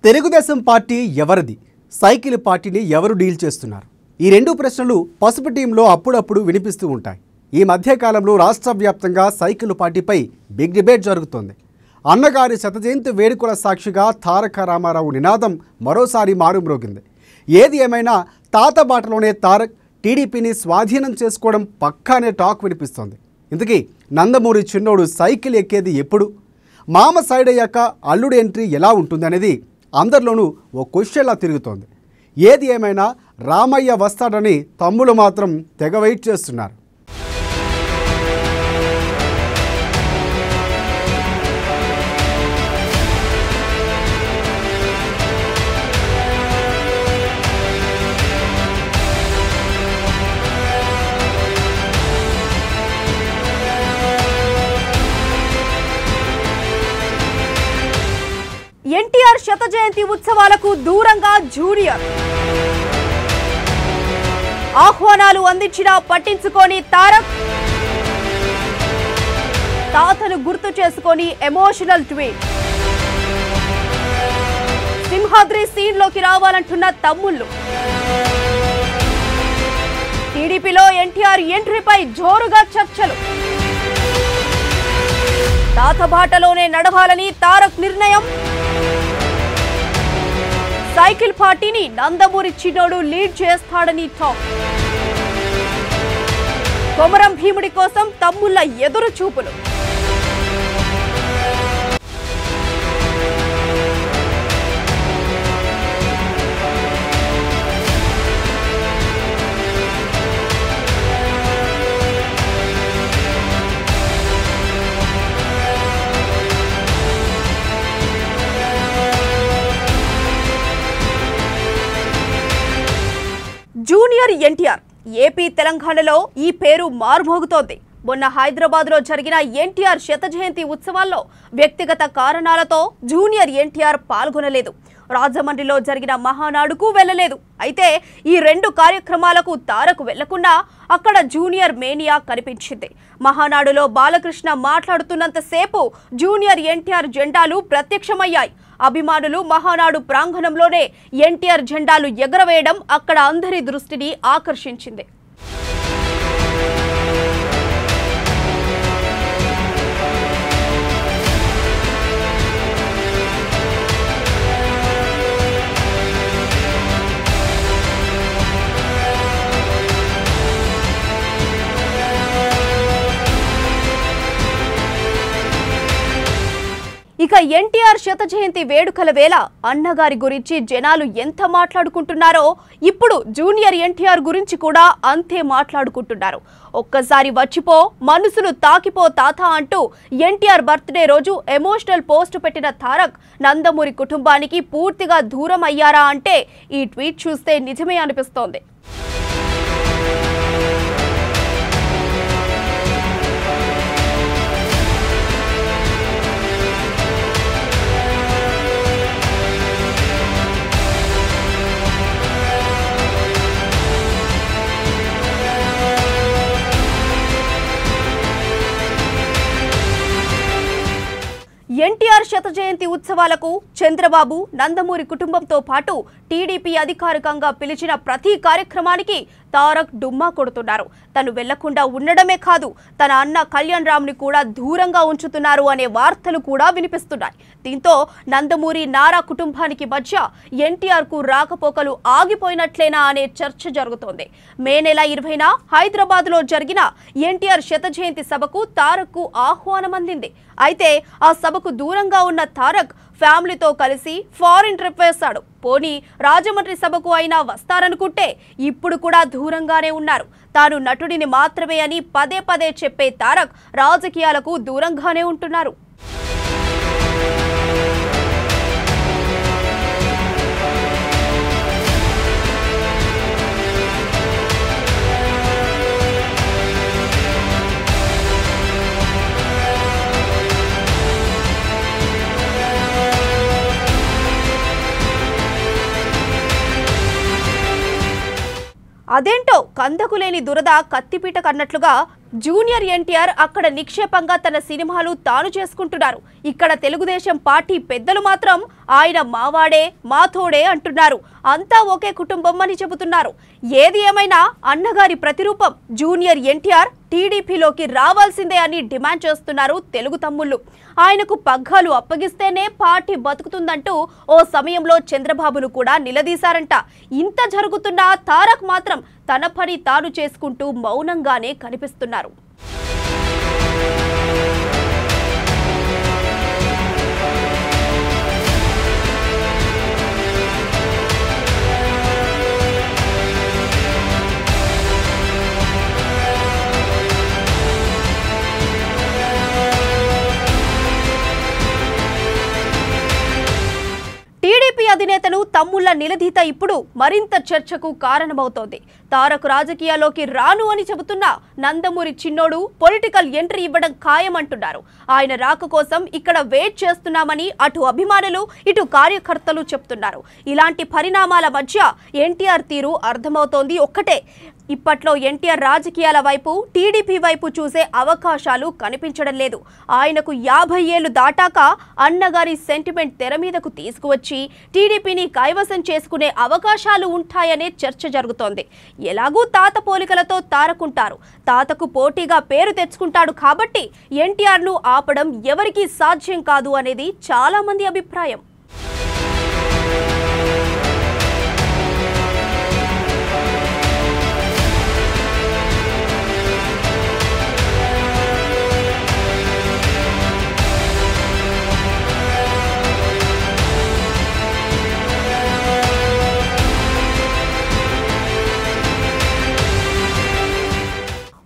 Telugu Desam party ఎవరిది, cycle పార్టీని ఎవరు డీల్ చేస్తున్నారు? ఈ రెండు ప్రశ్నలు పసుపు టీంలో అప్పుడప్పుడు వినిపిస్తూ ఉంటాయి. ఈ మధ్య కాలంలో రాష్ట్ర వ్యాప్తంగా సైకిల్ పార్టీపై బిగ్ డిబేట్ జరుగుతోంది. అన్నగారి శతజయంతి వేడుకల సాక్షిగా తారక రామారావు నినాదం మరోసారి మారుమ్రోగింది. ఏది ఏమైనా తాత బాటలోనే తారక్ టీడీపీని స్వాధీనం చేసుకోవడం పక్కానే టాక్ వినిపిస్తోంది. ఇంతకీ నందమూరి చిన్నోడు సైకిల్ ఎక్కేది ఎప్పుడు? మామ సైడ్ అయ్యాక అల్లుడు ఎంట్రీ ఎలా ఉంటుందనేది అందరిలోనూ ఓ క్వశ్చన్లా తిరుగుతోంది. ఏది ఏమైనా రామయ్య వస్తాడని తమ్ముళ్ళు మాత్రం తెగ వెయిట్ చేస్తున్నారు. ఎన్టీఆర్ శత జయంతి ఉత్సవాలకు దూరంగా జూనియర్. ఆహ్వానాలు అందించినా పట్టించుకొని తారక్, తాతను గుర్తు చేసుకొని ఎమోషనల్ ట్వీట్. సింహాద్రి సీన్ లోకి రావాలంటున్న తమ్ముళ్ళు. టీడీపీలో ఎన్టీఆర్ ఎంట్రీపై జోరుగా చర్చలు. తాత బాటలోనే నడవాలని తారక్ నిర్ణయం. సైకిల్ పార్టీని నందమూరి చిన్నోడు లీడ్ చేస్తాడని టాక్. కొమరం భీముడి కోసం తమ్ముళ్ళ ఎదురు చూపులు. జూనియర్ ఎన్టీఆర్ ఏపీ తెలంగాణలో ఈ పేరు మార్మోగుతోంది. మొన్న హైదరాబాద్లో జరిగిన ఎన్టీఆర్ శత జయంతి ఉత్సవాల్లో వ్యక్తిగత కారణాలతో జూనియర్ ఎన్టీఆర్ పాల్గొనలేదు. రాజమండ్రిలో జరిగిన మహానాడుకు వెళ్లలేదు. అయితే ఈ రెండు కార్యక్రమాలకు తారక్ వెళ్లకుండా అక్కడ జూనియర్ మేనియా కనిపించింది. మహానాడులో బాలకృష్ణ మాట్లాడుతున్నంతసేపు జూనియర్ ఎన్టీఆర్ జెండాలు ప్రత్యక్షమయ్యాయి. అభిమానులు మహానాడు ప్రాంగణంలోనే ఎన్టీఆర్ జెండాలు ఎగరవేయడం అక్కడ అందరి దృష్టిని ఆకర్షించింది. ఇక ఎన్టీఆర్ శత జయంతి వేడుకల వేళ అన్నగారి గురించి జనాలు ఎంత మాట్లాడుకుంటున్నారో ఇప్పుడు జూనియర్ ఎన్టీఆర్ గురించి కూడా అంతే మాట్లాడుకుంటున్నారు. ఒక్కసారి వచ్చిపో, మనసులు తాకిపో తాత అంటూ ఎన్టీఆర్ బర్త్డే రోజు ఎమోషనల్ పోస్ట్ పెట్టిన తారక్ నందమూరి కుటుంబానికి పూర్తిగా దూరం అయ్యారా అంటే ఈ ట్వీట్ చూస్తే నిజమే అనిపిస్తోంది. ఎన్టీఆర్ శత జయంతి ఉత్సవాలకు చంద్రబాబు, నందమూరి కుటుంబంతో పాటు టీడీపీ అధికారికంగా పిలిచిన ప్రతి కార్యక్రమానికి తారక్ డుమ్మా కొడుతున్నారు. తను వెళ్లకుండా ఉండడమే కాదు, తన అన్న కళ్యాణ్ రామ్ని కూడా దూరంగా ఉంచుతున్నారు అనే వార్తలు కూడా వినిపిస్తున్నాయి. దీంతో నందమూరి నారా కుటుంబానికి మధ్య ఎన్టీఆర్ కు రాకపోకలు ఆగిపోయినట్లేనా అనే చర్చ జరుగుతోంది. మే నెల 20న హైదరాబాద్ లో జరిగిన ఎన్టీఆర్ శత జయంతి సభకు తారక్ కు ఆహ్వానం అందింది. అయితే ఆ సభకు దూరంగా ఉన్న తారక్ ఫ్యామిలీతో కలిసి ఫారిన్ ట్రిప్ వేశాడు. పోనీ రాజమండ్రి సభకు అయినా వస్తారనుకుంటే ఇప్పుడు కూడా దూరంగానే ఉన్నారు. తాను నటుడిని మాత్రమే అని పదే పదే చెప్పే తారక్ రాజకీయాలకు దూరంగానే ఉంటున్నారు. అదేంటో కందకులేని దురద కత్తిపీట కన్నట్లుగా జూనియర్ ఎన్టీఆర్ అక్కడ నిక్షేపంగా తన సినిమాలు తాను చేసుకుంటున్నారు. ఇక్కడ తెలుగుదేశం పార్టీ పెద్దలు మాత్రం ఆయన మావాడే మాతోడే అంటున్నారు. అంతా ఒకే కుటుంబం అని చెబుతున్నారు. ఏది ఏమైనా అన్నగారి ప్రతిరూపం జూనియర్ ఎన్టీఆర్ టీడీపీలోకి రావాల్సిందే అని డిమాండ్ చేస్తున్నారు తెలుగు తమ్ముళ్ళు. ఆయనకు పగ్గాలు అప్పగిస్తేనే పార్టీ బతుకుతుందంటూ ఓ సమయంలో చంద్రబాబును కూడా నిలదీశారంట. ఇంత జరుగుతున్నా తారక్ మాత్రం తన పని తాను చేసుకుంటూ మౌనంగానే కనిపిస్తున్నారు. టీడీపీ అధినేతను తమ్ముళ్ల నిలదీత ఇప్పుడు మరింత చర్చకు కారణమవుతోంది. తారక్ రాజకీయాల్లోకి రాను అని చెబుతున్న నందమూరి చిన్నోడు పొలిటికల్ ఎంట్రీ ఇవ్వడం ఖాయమంటున్నారు. ఆయన రాక కోసం ఇక్కడ వెయిట్ చేస్తున్నామని అటు అభిమానులు ఇటు కార్యకర్తలు చెప్తున్నారు. ఇలాంటి పరిణామాల మధ్య ఎన్టీఆర్ తీరు అర్థమవుతోంది ఒక్కటే, ఇప్పట్లో ఎన్టీఆర్ రాజకీయాల వైపు టీడీపీ వైపు చూసే అవకాశాలు కనిపించడం లేదు. ఆయనకు 50 ఏళ్లు దాటాక అన్నగారి సెంటిమెంట్ తెర మీదకు తీసుకువచ్చి టీడీపీని కైవసం చేసుకునే అవకాశాలు ఉంటాయనే చర్చ జరుగుతోంది. ఎలాగూ తాత పోలికలతో తారకుంటారు, తాతకు పోటీగా పేరు తెచ్చుకుంటాడు కాబట్టి ఎన్టీఆర్ను ఆపడం ఎవరికీ సాధ్యం కాదు అనేది చాలా మంది అభిప్రాయం.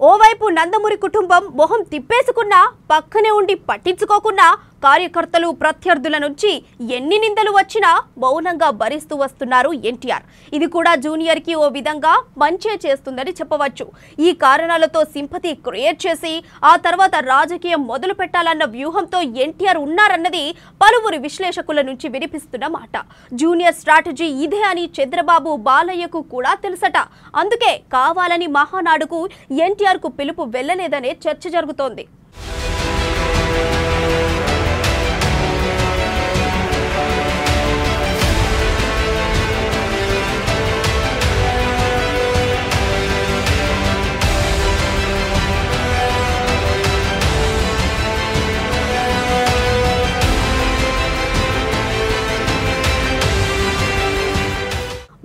ఓవైపు నందమూరి కుటుంబం మొహం తిప్పేసుకున్నా పక్కనే ఉండి పట్టించుకోకున్నా కార్యకర్తలు ప్రత్యర్థుల నుంచి ఎన్ని నిందలు వచ్చినా మౌనంగా భరిస్తూ వస్తున్నారు ఎన్టీఆర్. ఇది కూడా జూనియర్ కి ఓ విధంగా మంచే చేస్తుందని చెప్పవచ్చు. ఈ కారణాలతో సింపతి క్రియేట్ చేసి ఆ తర్వాత రాజకీయం మొదలు పెట్టాలన్న వ్యూహంతో ఎన్టీఆర్ ఉన్నారన్నది పలువురు విశ్లేషకుల నుంచి వినిపిస్తున్న మాట. జూనియర్ స్ట్రాటజీ ఇదే అని చంద్రబాబు బాలయ్యకు కూడా తెలుసట. అందుకే కావాలని మహానాడుకు ఎన్టీఆర్ కు పిలుపు వెళ్లలేదనే చర్చ జరుగుతోంది.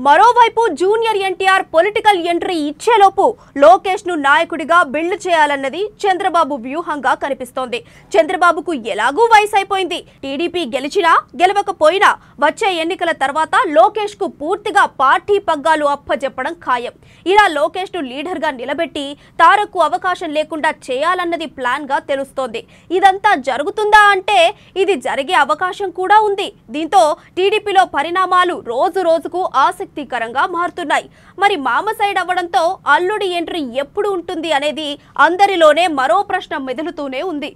మరోవైపు జూనియర్ ఎన్టీఆర్ పొలిటికల్ ఎంట్రీ ఇచ్చేలోపు లోకేష్ ను నాయకుడిగా బిల్డ్ చేయాలన్నది చంద్రబాబు వ్యూహంగా కనిపిస్తోంది. చంద్రబాబుకు ఎలాగూ వయసు అయిపోయింది. టీడీపీ గెలిచినా గెలవకపోయినా వచ్చే ఎన్నికల తర్వాత లోకేష్ కు పూర్తిగా పార్టీ పగ్గాలు అప్పజెప్పడం ఖాయం. ఇలా లోకేష్ ను లీడర్ గా నిలబెట్టి తారక్ కు అవకాశం లేకుండా చేయాలన్నది ప్లాన్ గా తెలుస్తోంది. ఇదంతా జరుగుతుందా అంటే ఇది జరిగే అవకాశం కూడా ఉంది. దీంతో టీడీపీలో పరిణామాలు రోజు రోజుకు ఆసక్తికరంగా మారుతున్నాయి. మరి మామ సైడ్ అవ్వడంతో అల్లుడి ఎంట్రీ ఎప్పుడు ఉంటుంది అనేది అందరిలోనే మరో ప్రశ్న మెదులుతూనే ఉంది.